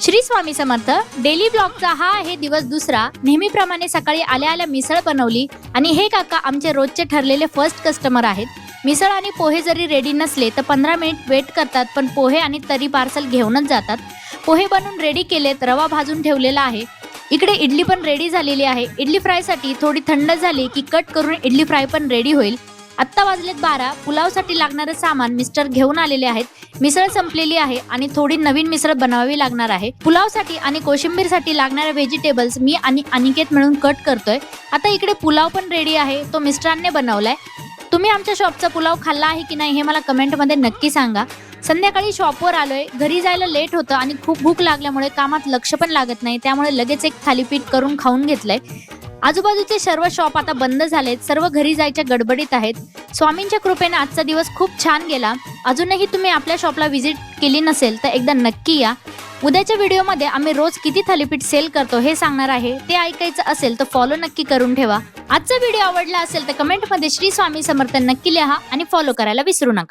Shri Swami Samarth. Daily ब्लॉगचा हा आहे दिवस दुसरा। नेहमीप्रमाणे सकाळी आल्या आल्या मिसळ बनवली आणि हे काका आमचे रोजचे ठरलेले फर्स्ट कस्टमर आहेत। मिसळ आणि पोहे जरी रेडी नसले तर 15 मिनिट वेट करतात, पण पोहे आणि तरी पार्सल घेऊनच जातात। पोहे बनवून रेडी केलेत, रवा भाजून ठेवलेला आहे। इकडे इडली पण रेडी झालेली आहे। इडली फ्रायसाठी थोडी थंड झाली की कट करून इडली फ्राय पण रेडी होईल। आत्ता वाजलेत 12। पुलावसाठी लागणारे सामान मिस्टर घेऊन आलेले आहेत। मिसळ संपलेली आहे आणि थोडी नवीन मिसळ बनवावी लागणार आहे। पुलावसाठी आणि कोशिंबीरसाठी लागणारे व्हेजिटेबल्स मी आणि अनिकेत मिळून कट करतोय। आता इकडे पुलाव पण रेडी आहे, तो मिस्टरांनी बनवलाय। तुम्ही आमच्या शॉपचा पुलाव खाल्ला आहे की नाही हे मला कमेंटमध्ये नक्की सांगा। संध्याकाळी शॉपवर आलोय, घरी जायला लेट होतं आणि खूप भूक लागल्यामुळे कामात लक्ष पण लागत नाही, त्यामुळे लगेच एक थालीपीठ करून खाऊन घेतलंय। आजूबाजूचे सर्व शॉप आता बंद झालेत, सर्व घरी जायच्या गडबडीत आहेत। स्वामींच्या कृपेने आजचा दिवस खूप छान गेला। अजूनही तुम्ही आपल्या शॉपला व्हिजिट केली नसेल तर एकदा नक्की या। उद्याच्या व्हिडिओमध्ये आम्ही रोज किती थालीपीठ सेल करतो हे सांगणार आहे, ते ऐकायचं असेल तर फॉलो नक्की करून ठेवा। आजचा व्हिडिओ आवडला असेल तर कमेंटमध्ये श्री स्वामी समर्थ नक्की लिहा आणि फॉलो करायला विसरू नका।